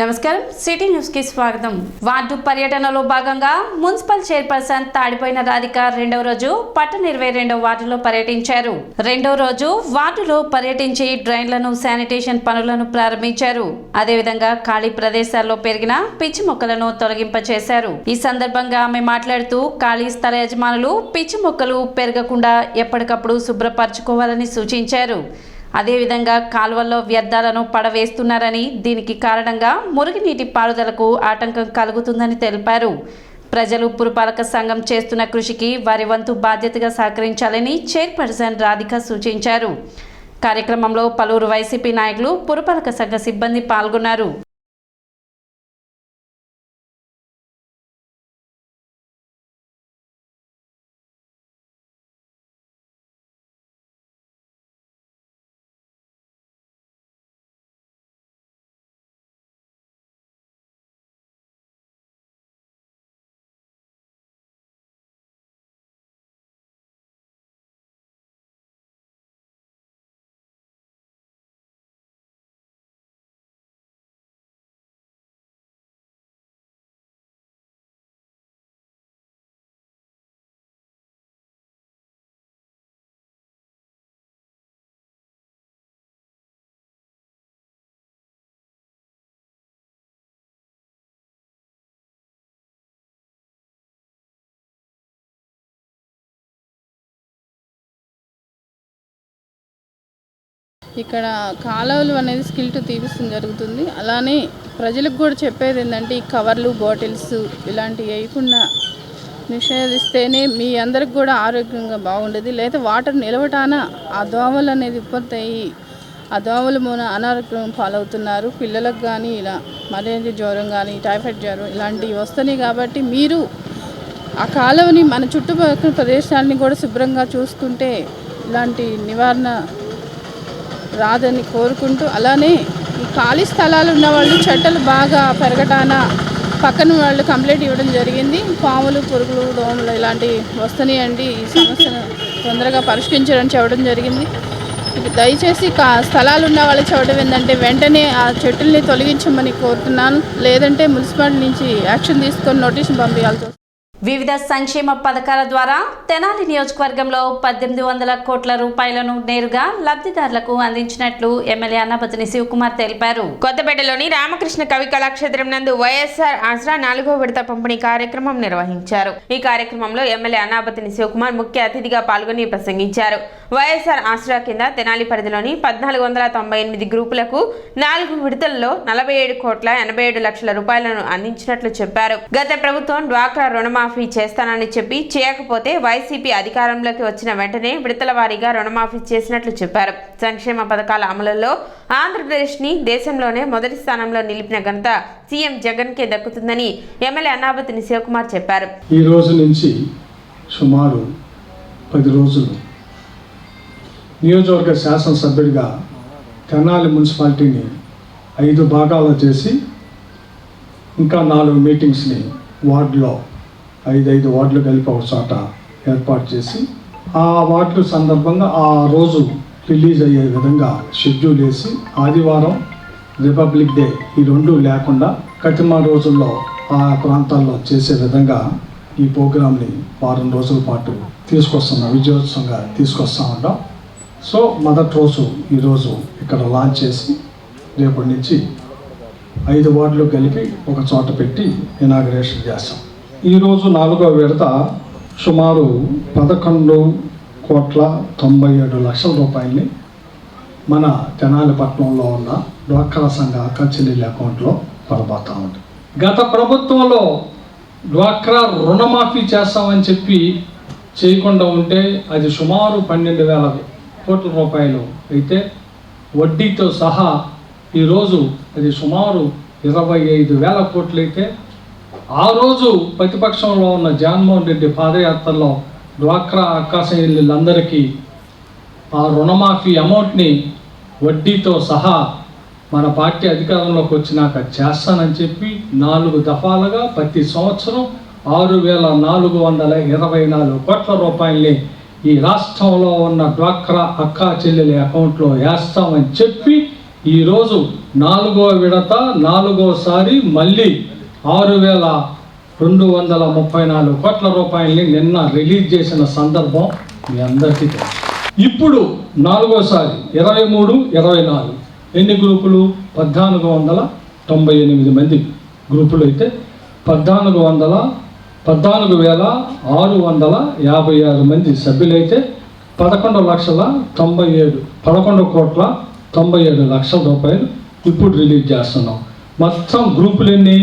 నమస్కారం city news కి స్వాగతం. వార్డు పర్యటనలో భాగంగా మున్సిపల్ చైర్పర్సన్ తాడిపోయిన రాధిక రెండవ రోజు పట్టణ 22వ వార్డులో పర్యటించారు. రెండవ రోజు వార్డులో పర్యటించి డ్రైన్లను శానిటేషన్ పనులను ప్రారంభించారు. అదేవిధంగా ఖాళీ ప్రదేశాల్లో పెరిగిన పిచ్చి మొక్కలను తొలగింపచేశారు. ఈ సందర్భంగా ఆమె మాట్లాడుతూ ఖాళీ స్థల యజమానులు పిచ్చి మొక్కలు పెరగకుండా ఎప్పటికప్పుడు శుభ్రపరచుకోవాలని సూచించారు. అదేవిధంగా కాలువల్లో వ్యర్థాలను పడవేస్తున్నారని, దీనికి కారణంగా మురుగునీటి పారుదలకు ఆటంకం కలుగుతుందని తెలిపారు. ప్రజలు పురపాలక సంఘం చేస్తున్న కృషికి వారి వంతు బాధ్యతగా సహకరించాలని చైర్పర్సన్ రాధిక సూచించారు. కార్యక్రమంలో పలువురు వైసీపీ నాయకులు, పురపాలక సంఘ సిబ్బంది పాల్గొన్నారు. ఇక్కడ కాలువలు అనేది స్కిల్ట్ తీపిస్తుంది జరుగుతుంది. అలానే ప్రజలకు కూడా చెప్పేది ఏంటంటే, ఈ కవర్లు, బాటిల్స్ ఇలాంటివి వేయకుండా నిషేధిస్తేనే మీ అందరికి కూడా ఆరోగ్యంగా బాగుండేది. లేదా వాటర్ నిలవటాన ఆ దోమలు అనేది ఉత్పత్తి అయ్యి ఆ దోమల మూల అనారోగ్యం పాలవుతున్నారు. పిల్లలకు కానీ ఇలా మలేరియా జ్వరం కానీ, టైఫాయిడ్ జ్వరం ఇలాంటివి వస్తున్నాయి. కాబట్టి మీరు ఆ కాలువని, మన చుట్టుపక్కల ప్రదేశాలని కూడా శుభ్రంగా చూసుకుంటే ఇలాంటి నివారణ రాదని కోరుకుంటూ, అలానే ఈ ఖాళీ స్థలాలు ఉన్న వాళ్ళు చెట్టలు బాగా పెరగటాన పక్కన వాళ్ళు కంప్లైంట్ ఇవ్వడం జరిగింది. పాములు, పురుగులు, దోమలు ఇలాంటివి వస్తున్నాయండి, ఈ సమస్యను తొందరగా పరిష్కరించడానికి చెప్పడం జరిగింది. దయచేసి స్థలాలు ఉన్న వాళ్ళు చెప్పడం ఏంటంటే, వెంటనే ఆ చెట్టుల్ని తొలగించమని కోరుతున్నాను. లేదంటే మున్సిపాలిటీ నుంచి యాక్షన్ తీసుకొని నోటీసులు పంపించాల్సి వస్తుంది. వివిధ సంక్షేమ పథకాల ద్వారా తెనాలి నియోజకవర్గంలో 1800 కోట్ల రూపాయలను నేరుగా లబ్ధిదారులకు అందించినట్లు ఎమ్మెల్యే అన్నాపతిని శివకుమార్ తెలిపారు. కొత్తపేటలోని రామకృష్ణ కవి కళాక్షేత్రం నందు వైఎస్ఆర్ ఆసరా 4వ విడత పంపిణీ కార్యక్రమం నిర్వహించారు. ఈ కార్యక్రమంలో ఎమ్మెల్యే అన్నాపతిని శివకుమార్ ముఖ్య అతిథిగా పాల్గొని ప్రసంగించారు. వైఎస్ఆర్ ఆసరా కింద తెనాలి పరిధిలోని 1498 గ్రూపులకు 4 విడతల్లో 47 కోట్ల 87 లక్షల రూపాయలను అందించినట్లు చెప్పారు. గత ప్రభుత్వం డ్వాక్రా రుణమాఫీ చేస్తానని చెప్పి చేయకపోతే వైసీపీ అధికారంలోకి వచ్చిన వెంటనే విడతల వారీగా రుణమాఫీ చేసినట్లు చెప్పారు. సంక్షేమ పథకాల అమలులో ఆంధ్రప్రదేశ్ ని దేశంలోనే మొదటి స్థానంలో నిలిపిన ఘనత సీఎం జగన్ కే దక్కుతుందని ఎమ్మెల్యే అన్నాపతిని శివకుమార్ చెప్పారు. ఈ రోజు నుంచి సుమారు 10 రోజులు నియోజకవర్గ శాసనసభ్యుడిగా తెనాలి మున్సిపాలిటీని 5 భాగాలు చేసి ఇంకా 4 మీటింగ్స్ని వార్డులో 5 వార్డులు కలిపి ఒక చోట ఏర్పాటు చేసి ఆ వార్డుల సందర్భంగా ఆ రోజు రిలీజ్ అయ్యే విధంగా షెడ్యూల్ వేసి ఆదివారం, రిపబ్లిక్ డే ఈ 2 లేకుండా కతిమ రోజుల్లో ఆ ప్రాంతాల్లో చేసే విధంగా ఈ ప్రోగ్రాంని వారం రోజుల పాటు విజయోత్సవంగా తీసుకొస్తా ఉంటాం. సో మొదటి రోజు ఈరోజు ఇక్కడ లాంచ్ చేసి రేపటి నుంచి 5 వార్డులు కలిపి ఒక చోట పెట్టి ఇనాగ్రేషన్ చేస్తాం. ఈరోజు 4వ విడత సుమారు 11 కోట్ల 97 లక్షల రూపాయలని మన తెనాలి పట్టణంలో ఉన్న డ్వాక్రా సంఘ అక్క చెల్లెళ్ళ అకౌంట్లో పడబోతా ఉంది. గత ప్రభుత్వంలో డ్వాక్రా రుణమాఫీ చేస్తామని చెప్పి చేయకుండా ఉంటే అది సుమారు 12,000 కోట్ల రూపాయలు అయితే, వడ్డీతో సహా ఈరోజు అది సుమారు 25,000 కోట్లు అయితే, ఆ రోజు ప్రతిపక్షంలో ఉన్న జగన్మోహన్ రెడ్డి పాదయాత్రలో డ్వాక్రా అక్కాసీలందరికీ ఆ రుణమాఫీ అమౌంట్ని వడ్డీతో సహా మన పార్టీ అధికారంలోకి వచ్చినాక చేస్తానని చెప్పి 4 దఫాలుగా ప్రతి సంవత్సరం 6,424 కోట్ల రూపాయలని ఈ రాష్ట్రంలో ఉన్న డ్వాక్రా అక్కా చెల్లెల అకౌంట్లో వేస్తామని చెప్పి ఈరోజు 4వ విడత 4వసారి మళ్ళీ 6,234 కోట్ల రూపాయలని నిన్న రిలీజ్ చేసిన సందర్భం మీ అందరికీ తెలుసు. ఇప్పుడు 4వసారి 23-24 ఎన్ని గ్రూపులు? 1498 మంది గ్రూపులు అయితే 14,656 మంది సభ్యులైతే 11,97 రూపాయలు ఇప్పుడు రిలీజ్ చేస్తున్నాం. మొత్తం గ్రూపులు ఎన్ని?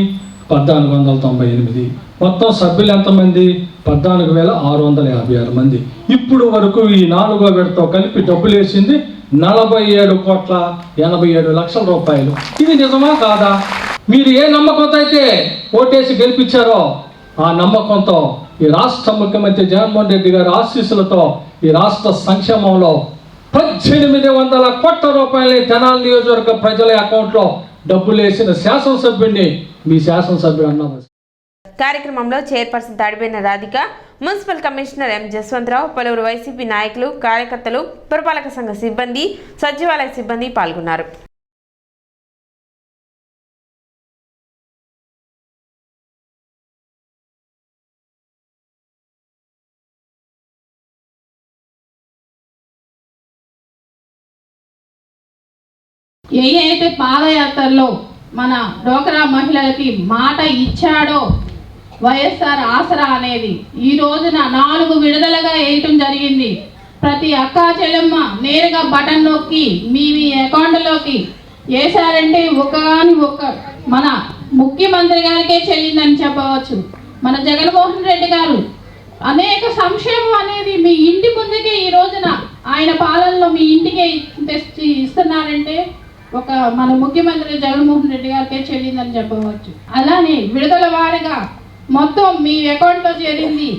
1498. మొత్తం సభ్యులు ఎంతమంది? 14,656 మంది. ఇప్పుడు వరకు ఈ 4వ విడతతో కలిపి డబ్బులు వేసింది 47,87 రూపాయలు. ఇది నిజమా కాదా? మీరు ఏ నమ్మకంతో అయితే ఓటేసి గెలిపించారో ఆ నమ్మకంతో ఈ రాష్ట్ర ముఖ్యమంత్రి జగన్మోహన్ రెడ్డి గారి ఆశీస్సులతో ఈ రాష్ట్ర సంక్షేమంలో 1800 కోట్ల రూపాయలని తెనాలి నియోజకవర్గ ప్రజల అకౌంట్లో డబ్బులు వేసిన శాసనసభ్యుడిని మీ శాసనసభ్యుడు అన్నారు. కార్యక్రమంలో చైర్పర్సన్ తాడిపోయిన Radhika, municipal commissioner M Jaswantharao, పలువురు వైసీపీ నాయకులు, కార్యకర్తలు, పురపాలక సంఘ సిబ్బంది, సచివాలయ సిబ్బంది పాల్గొన్నారు. అయితే పాదయాత్రలో మన డోక్రా మహిళలకి మాట ఇచ్చాడో వైఎస్ఆర్ ఆసరా అనేది ఈ రోజున 4 విడుదలగా వేయటం జరిగింది. ప్రతి అక్కా చెల్లెమ్మ నేరుగా బటన్ నొక్కి మీ అకౌంట్లోకి వేశారంటే ఒక్క మన ముఖ్యమంత్రి గారికే చెల్లిందని చెప్పవచ్చు. మన జగన్మోహన్ రెడ్డి గారు అనేక సంక్షేమం అనేది మీ ఇంటి ముందుకే ఈ రోజున ఆయన పాలనలో మీ ఇంటికే తెచ్చి ఇస్తున్నారంటే మన ముఖ్యమంత్రి జగన్మోహన్ రెడ్డి గారికే చెల్లిందని చెప్పవచ్చు. అలానే విడుదల వారిగా మొత్తం మీ అకౌంట్లో చేరింది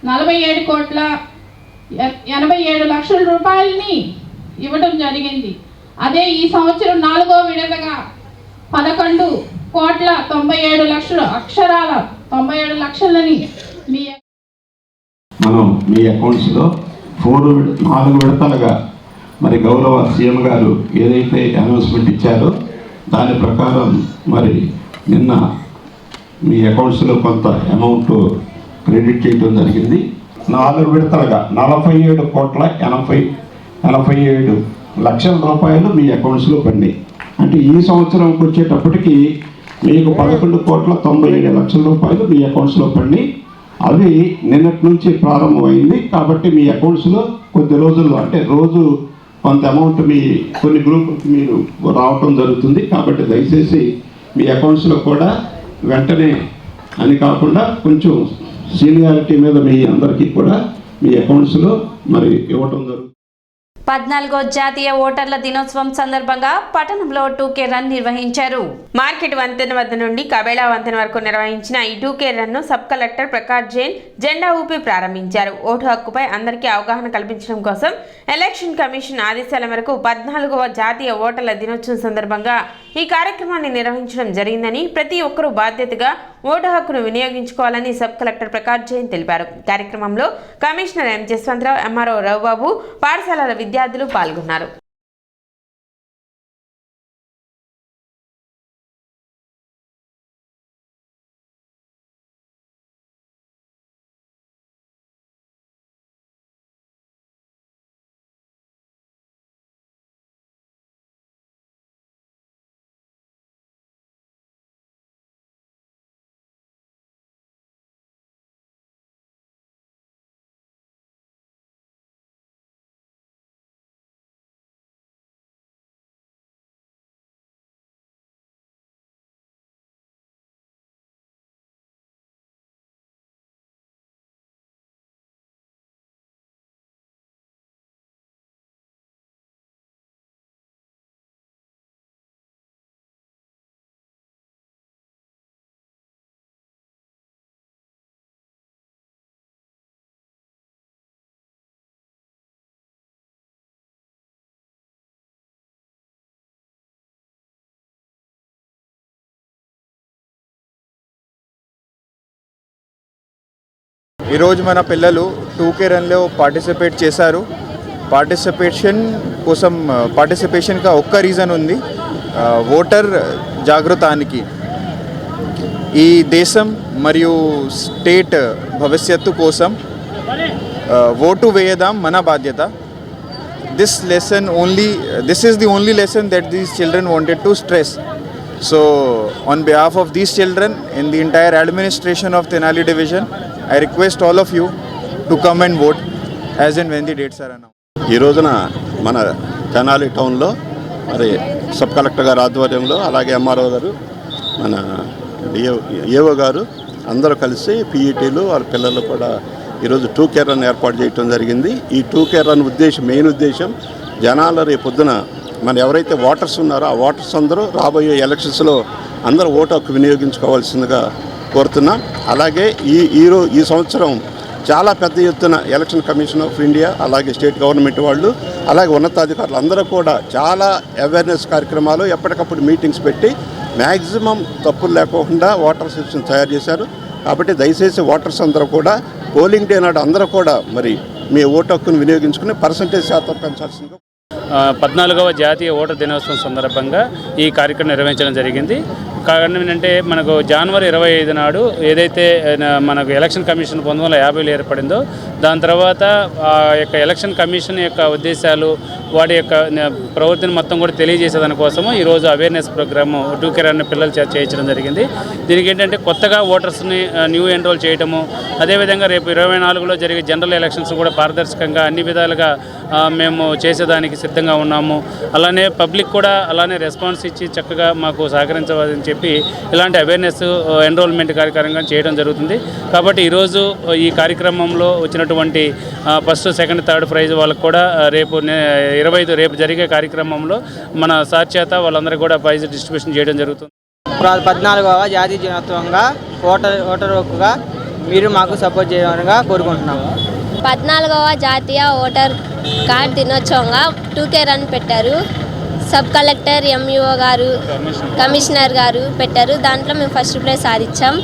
47,87 లక్షల రూపాయలని ఇవ్వడం జరిగింది. అదే ఈ సంవత్సరం 4వ విడతగా 11,97 లక్షలు అక్షరాల 97 లక్షలని మనం మీ అకౌంట్స్లో 4 విడతలుగా మరి గౌరవ సీఎం గారు ఏదైతే అనౌన్స్మెంట్ ఇచ్చారో దాని ప్రకారం మరి నిన్న మీ అకౌంట్స్లో కొంత అమౌంట్ క్రెడిట్ చేయడం జరిగింది. 4 విడతలుగా 47,87 లక్షల రూపాయలు మీ అకౌంట్స్లో పడినాయి. అంటే ఈ సంవత్సరంకి వచ్చేటప్పటికి మీకు 11,97 లక్షల రూపాయలు మీ అకౌంట్స్లో పడినాయి. అవి నిన్నటి నుంచి ప్రారంభమైంది కాబట్టి మీ అకౌంట్స్లో కొద్ది రోజుల్లో అంటే రోజు కొంత అమౌంట్ మీ కొన్ని గ్రూపులకి మీరు రావటం జరుగుతుంది. కాబట్టి దయచేసి మీ అకౌంట్స్లో కూడా వెంటనే అని కాకుండా కొంచెం సీనియారిటీ మీద మీ అందరికీ కూడా మీ అకౌంట్స్లో మరి ఇవ్వటం జరుగుతుంది. 14వ జాతీయ ఓటర్ల దినోత్సవం సందర్భంగా పట్టణంలో 2K రన్ నిర్వహించారు. మార్కెట్ వంతెన వద్ద నుండి కబేళా వంతెన వరకు నిర్వహించిన ఈ 2K run sub collector Prakash Jain జెండా ఊపి ప్రారంభించారు. ఓటు హక్కుపై అందరికీ అవగాహన కల్పించడం కోసం ఎలక్షన్ కమిషన్ ఆదేశాల మేరకు 14వ జాతీయ ఓటర్ల దినోత్సవం సందర్భంగా ఈ కార్యక్రమాన్ని నిర్వహించడం జరిగిందని, ప్రతి ఒక్కరూ బాధ్యతగా ఓటు హక్కును వినియోగించుకోవాలని సబ్ కలెక్టర్ ప్రకాష్ జైన్ తెలిపారు. కార్యక్రమంలో commissioner M Jaswanth Rao, MRO Ravibabu, పాఠశాలల విద్యార్థులు పాల్గొన్నారు. ఈరోజు మన పిల్లలు 2K రన్లో పార్టిసిపేట్ చేశారు. పార్టిసిపేషన్ का ఒక్క రీజన్ ఉంది, ఓటర్ జాగృతానికి. ఈ దేశం మరియు స్టేట్ భవిష్యత్తు కోసం ఓటు వేయడం మన బాధ్యత. This is the only lesson that these children wanted to stress. So on behalf of these children and the entire administration of Tenali division, I request all of you to come and vote as and when the dates are announced. ఈ రోజున మన తెనాలి టౌన్లో మరి sub collector గారు ఆధ్వర్యంలో, అలాగే MRO గారు, మన ఏఓ గారు అందరూ కలిసి పీఈటీలు వాళ్ళ పిల్లలు కూడా ఈరోజు 2K రన్ ఏర్పాటు చేయడం జరిగింది. ఈ 2K రన్ మెయిన్ ఉద్దేశం జనాలు రేపొద్దున మన ఎవరైతే ఓటర్స్ ఉన్నారో ఆ ఓటర్స్ అందరూ రాబోయే ఎలక్షన్స్లో అందరూ ఓటు హక్కు వినియోగించుకోవాల్సిందిగా కోరుతున్నాం. అలాగే ఈ సంవత్సరం చాలా పెద్ద ఎత్తున ఎలక్షన్ కమిషన్ ఆఫ్ ఇండియా, అలాగే స్టేట్ గవర్నమెంట్ వాళ్ళు, అలాగే ఉన్నతాధికారులు అందరూ కూడా చాలా అవేర్నెస్ కార్యక్రమాలు, ఎప్పటికప్పుడు మీటింగ్స్ పెట్టి మ్యాక్సిమం తప్పులు లేకోకుండా ఓటర్ స్లిప్స్ని తయారు చేశారు. కాబట్టి దయచేసి ఓటర్స్ అందరూ కూడా పోలింగ్ డే నాడు అందరూ కూడా మరి మీ ఓటు హక్కును వినియోగించుకుని పర్సంటేజ్ శాతం పెంచాల్సిందిగా. 14వ జాతీయ ఓటర్ దినోత్సవం సందర్భంగా ఈ కార్యక్రమం నిర్వహించడం జరిగింది. కారణం ఏంటంటే మనకు జనవరి 25 నాడు ఏదైతే మనకు ఎలక్షన్ కమిషన్ 1950లో ఏర్పడిందో, దాని తర్వాత ఆ యొక్క ఎలక్షన్ కమిషన్ యొక్క ఉద్దేశాలు, వాటి యొక్క ప్రవృత్తిని మొత్తం కూడా తెలియజేసేదాని కోసము ఈరోజు అవేర్నెస్ ప్రోగ్రాము 2K రన్ పిల్లలు చేయించడం జరిగింది. దీనికి ఏంటంటే కొత్తగా ఓటర్స్ని న్యూ ఎన్రోల్ చేయడము, అదేవిధంగా రేపు 24లో జరిగే జనరల్ ఎలక్షన్స్ కూడా పారదర్శకంగా అన్ని విధాలుగా మేము చేసేదానికి సిద్ధంగా ఉన్నాము. అలానే పబ్లిక్ కూడా అలానే రెస్పాన్స్ ఇచ్చి చక్కగా మాకు సహకరించవలని చెప్పి ఇలాంటి అవేర్నెస్ ఎన్రోల్మెంట్ కార్యక్రమం చేయడం జరుగుతుంది. కాబట్టి ఈరోజు ఈ కార్యక్రమంలో వచ్చినటువంటి ఫస్ట్, సెకండ్, థర్డ్ ప్రైజ్ వాళ్ళకు కూడా రేపు 25 రేపు జరిగే కార్యక్రమంలో మన సార్ చేత వాళ్ళందరికీ కూడా ప్రైజ్ డిస్ట్రిబ్యూషన్ చేయడం జరుగుతుంది. 14వ జాతీయ దినోత్సవంగా ఓటర్ హక్కుగా మీరు మాకు సపోర్ట్ చేయాలని కోరుకుంటున్నాము. 14వ జాతీయ ఓటర్ కార్డ్ దినోత్సవంగా 2K రన్ పెట్టారు. సబ్ కలెక్టర్, ఎంఈఓ గారు, కమిషనర్ గారు పెట్టారు. దాంట్లో మేము ఫస్ట్ ప్రైజ్ సాధించాం.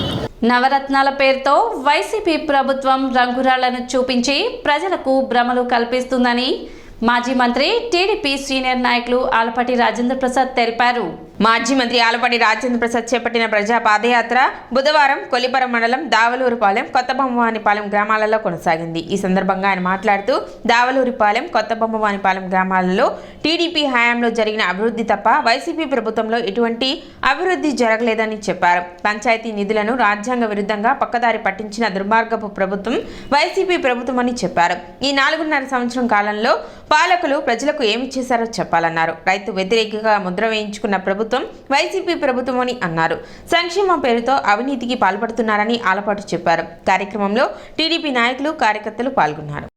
నవరత్నాల పేరుతో వైసీపీ ప్రభుత్వం రంగురాళ్లను చూపించి ప్రజలకు భ్రమలు కల్పిస్తుందని మాజీ మంత్రి టీడీపీ సీనియర్ నాయకులు ఆలపాటి రాజేంద్ర ప్రసాద్ తెలిపారు. మాజీ మంత్రి ఆలపాటి రాజేంద్ర ప్రసాద్ చేపట్టిన ప్రజా పాదయాత్ర బుధవారం కొల్లిపర మండలం దావలూరుపాలెం, కొత్తబొమ్మవానిపాలెం గ్రామాలలో కొనసాగింది. ఈ సందర్భంగా ఆయన మాట్లాడుతూ దావలూరుపాలెం, కొత్తబొమ్మవానిపాలెం గ్రామాలలో టీడీపీ హయాంలో జరిగిన అభివృద్ధి తప్ప వైసీపీ ప్రభుత్వంలో ఎటువంటి అభివృద్ధి జరగలేదని చెప్పారు. పంచాయతీ నిధులను రాజ్యాంగ విరుద్ధంగా పక్కదారి పట్టించిన దుర్మార్గపు ప్రభుత్వం వైసీపీ ప్రభుత్వమని చెప్పారు. ఈ 4.5 సంవత్సరం కాలంలో పాలకులు ప్రజలకు ఏమి చేశారో చెప్పాలన్నారు. రైతు వ్యతిరేకంగా ముద్ర వేయించుకున్న ప్రభుత్వం వైసీపీ ప్రభుత్వం అని అన్నారు. సంక్షేమం పేరుతో అవినీతికి పాల్పడుతున్నారని ఆలపాటు చెప్పారు. కార్యక్రమంలో టీడీపీ నాయకులు, కార్యకర్తలు పాల్గొన్నారు.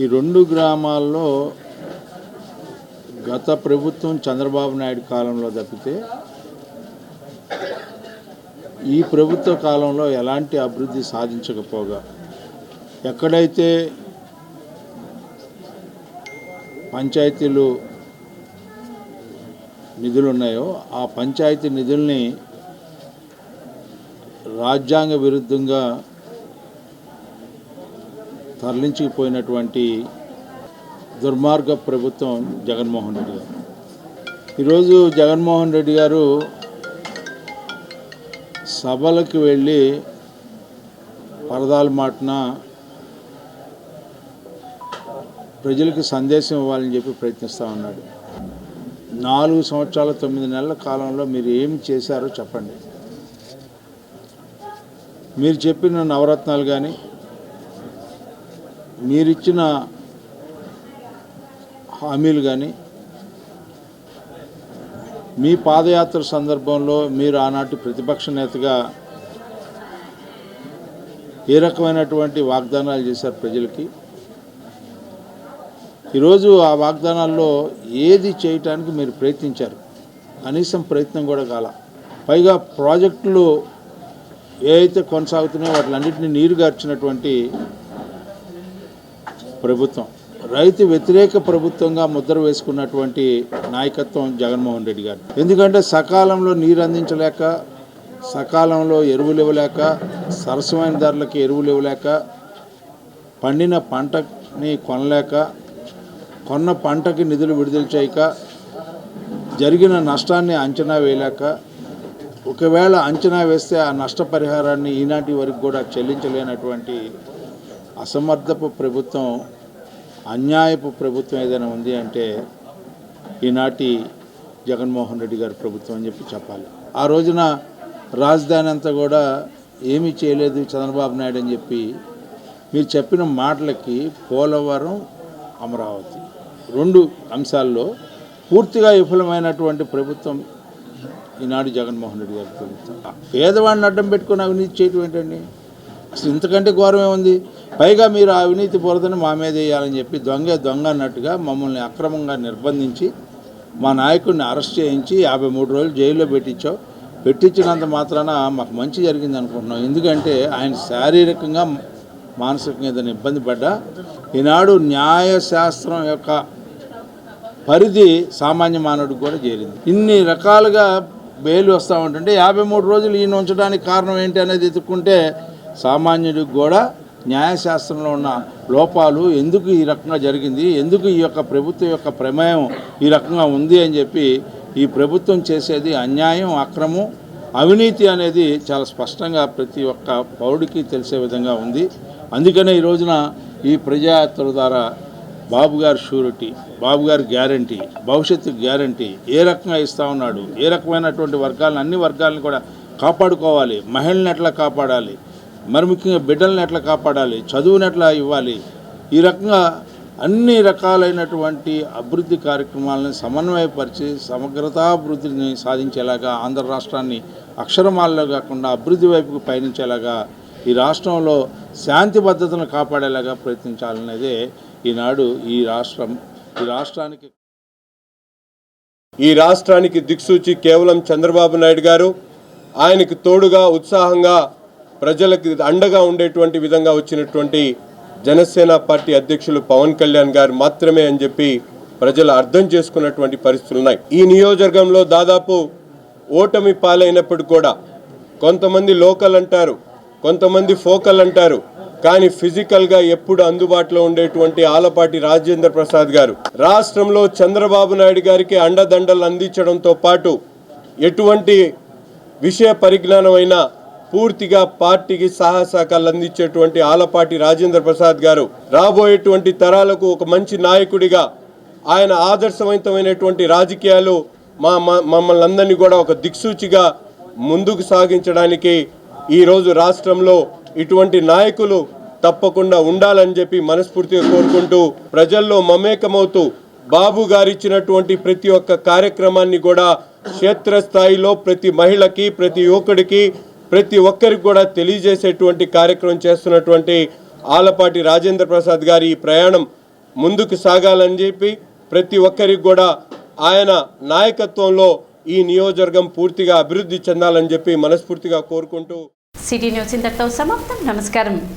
ఈ 2 గ్రామాల్లో గత ప్రభుత్వం చంద్రబాబు నాయుడు కాలంలో తప్పితే ఈ ప్రభుత్వ కాలంలో ఎలాంటి అభివృద్ధి సాధించకపోగా ఎక్కడైతే పంచాయతీలు నిధులు ఉన్నాయో ఆ పంచాయతీ నిధుల్ని రాజ్యాంగ విరుద్ధంగా తరలించుకుపోయినటువంటి దుర్మార్గ ప్రభుత్వం జగన్మోహన్ రెడ్డి గారు. ఈరోజు జగన్మోహన్ రెడ్డి గారు సభలకు వెళ్ళి పరదాల మాటన ప్రజలకు సందేశం ఇవ్వాలని చెప్పి ప్రయత్నిస్తూ ఉన్నాడు. 4 సంవత్సరాల 9 నెలల కాలంలో మీరు ఏం చేశారో చెప్పండి. మీరు చెప్పిన నవరత్నాలు కానీ మీరిచ్చిన హామీలు కానీ మీ పాదయాత్ర సందర్భంలో మీరు ఆనాటి ప్రతిపక్ష నేతగా ఏ రకమైనటువంటి వాగ్దానాలు చేశారు ప్రజలకి? ఈరోజు ఆ వాగ్దానాల్లో ఏది చేయటానికి మీరు ప్రయత్నించారు? కనీసం ప్రయత్నం కూడా కాల. పైగా ప్రాజెక్టులు ఏవైతే కొనసాగుతున్నాయో వాటిలన్నింటినీ నీరుగార్చినటువంటి ప్రభుత్వం, రైతు వ్యతిరేక ప్రభుత్వంగా ముద్ర వేసుకున్నటువంటి నాయకత్వం జగన్మోహన్ రెడ్డి గారు. ఎందుకంటే సకాలంలో నీరు అందించలేక, సకాలంలో ఎరువులు ఇవ్వలేక, సరసమైన ధరలకి ఎరువులు ఇవ్వలేక, పండిన పంటని కొనలేక, కొన్న పంటకి నిధులు విడుదల చేయక, జరిగిన నష్టాన్ని అంచనా వేయలేక, ఒకవేళ అంచనా వేస్తే ఆ నష్టపరిహారాన్ని ఈనాటి వరకు కూడా చెల్లించలేనటువంటి అసమర్థపు ప్రభుత్వం, అన్యాయపు ప్రభుత్వం ఏదైనా ఉంది అంటే ఈనాటి జగన్మోహన్ రెడ్డి గారి ప్రభుత్వం అని చెప్పాలి. ఆ రోజున రాజధాని అంతా కూడా ఏమీ చేయలేదు చంద్రబాబు నాయుడు అని చెప్పి మీరు చెప్పిన మాటలకి పోలవరం, అమరావతి 2 అంశాల్లో పూర్తిగా విఫలమైనటువంటి ప్రభుత్వం ఈనాడు జగన్మోహన్ రెడ్డి గారి ప్రభుత్వం. పేదవాడిని అడ్డం పెట్టుకుని అవినీతి చేయటం ఏంటండి? అసలు ఇంతకంటే ఘోరం ఏముంది? పైగా మీరు ఆ అవినీతి బురదని మా మీద వేయాలని చెప్పి దొంగ అన్నట్టుగా మమ్మల్ని అక్రమంగా నిర్బంధించి మా నాయకుడిని అరెస్ట్ చేయించి 53 రోజులు జైల్లో పెట్టించినంత మాత్రాన మాకు మంచి జరిగింది అనుకుంటున్నాం. ఎందుకంటే ఆయన శారీరకంగా మానసికంగా ఏదైనా ఇబ్బంది పడ్డా ఈనాడు న్యాయశాస్త్రం యొక్క పరిధి సామాన్య మానవుడికి కూడా చేరింది. ఇన్ని రకాలుగా బెయిల్ వస్తూ ఉంటుంటే 53 రోజులు ఈయన ఉంచడానికి కారణం ఏంటి అనేది ఎత్తుక్కుంటే సామాన్యుడికి కూడా న్యాయశాస్త్రంలో ఉన్న లోపాలు, ఎందుకు ఈ రకంగా జరిగింది, ఎందుకు ఈ యొక్క ప్రభుత్వం యొక్క ప్రమేయం ఈ రకంగా ఉంది అని చెప్పి ఈ ప్రభుత్వం చేసేది అన్యాయం, అక్రమం, అవినీతి అనేది చాలా స్పష్టంగా ప్రతి ఒక్క పౌరుడికి తెలిసే విధంగా ఉంది. అందుకనే ఈ రోజున ఈ ప్రజాయాత్ర ద్వారా బాబు గారి షూరిటీ, బాబు గారి గ్యారంటీ, భవిష్యత్తు గ్యారంటీ ఏ రకంగా ఇస్తూ ఉన్నాడు, ఏ రకమైనటువంటి వర్గాలను, అన్ని వర్గాలను కూడా కాపాడుకోవాలి, మహిళలను ఎట్లా కాపాడాలి, మరి ముఖ్యంగా బిడ్డలను ఎట్లా కాపాడాలి, చదువుని ఎట్లా ఇవ్వాలి, ఈ రకంగా అన్ని రకాలైనటువంటి అభివృద్ధి కార్యక్రమాలను సమన్వయపరిచి సమగ్రతాభివృద్ధిని సాధించేలాగా, ఆంధ్ర రాష్ట్రాన్ని అక్షరమాలలో కాకుండా అభివృద్ధి వైపుకు పయనించేలాగా, ఈ రాష్ట్రంలో శాంతి భద్రతను కాపాడేలాగా ప్రయత్నించాలనేదే ఈనాడు ఈ రాష్ట్రానికి దిక్సూచి కేవలం చంద్రబాబు నాయుడు గారు, ఆయనకు తోడుగా ఉత్సాహంగా ప్రజలకు అండగా ఉండేటువంటి విధంగా వచ్చినటువంటి జనసేన పార్టీ అధ్యక్షులు పవన్ కళ్యాణ్ గారు మాత్రమే అని చెప్పి ప్రజలు అర్థం చేసుకున్నటువంటి పరిస్థితులు ఉన్నాయి. ఈ నియోజకవర్గంలో దాదాపు ఓటమి పాలైనప్పుడు కూడా కొంతమంది లోకల్ అంటారు, కొంతమంది ఫోకల్ అంటారు, కానీ ఫిజికల్గా ఎప్పుడు అందుబాటులో ఉండేటువంటి ఆలపాటి రాజేంద్ర ప్రసాద్ గారు రాష్ట్రంలో చంద్రబాబు నాయుడు గారికి అండదండలు అందించడంతో పాటు ఎటువంటి విషయ పరిజ్ఞానం అయినా పూర్తిగా పార్టీకి సహకారాలు అందించేటువంటి ఆలపాటి రాజేంద్ర ప్రసాద్ గారు రాబోయేటువంటి తరాలకు ఒక మంచి నాయకుడిగా, ఆయన ఆదర్శవంతమైనటువంటి రాజకీయాలు మమ్మల్ని అందరినీ కూడా ఒక దిక్సూచిగా ముందుకు సాగించడానికి ఈరోజు రాష్ట్రంలో ఇటువంటి నాయకులు తప్పకుండా ఉండాలని చెప్పి మనస్ఫూర్తిగా కోరుకుంటూ, ప్రజల్లో మమేకమవుతూ బాబు గారిచ్చినటువంటి ప్రతి ఒక్క కార్యక్రమాన్ని కూడా క్షేత్రస్థాయిలో ప్రతి మహిళకి, ప్రతి యువకుడికి, ప్రతి ఒక్కరికి కూడా తెలియజేసేటువంటి కార్యక్రమం చేస్తున్నటువంటి ఆలపాటి రాజేంద్ర ప్రసాద్ గారి ఈ ప్రయాణం ముందుకు సాగాలని చెప్పి ప్రతి ఒక్కరికి కూడా ఆయన నాయకత్వంలో ఈ నియోజకవర్గం పూర్తిగా అభివృద్ధి చెందాలని చెప్పి మనస్ఫూర్తిగా కోరుకుంటూ సిటీ న్యూస్ ఇంతటితో సమాప్తం. నమస్కారం.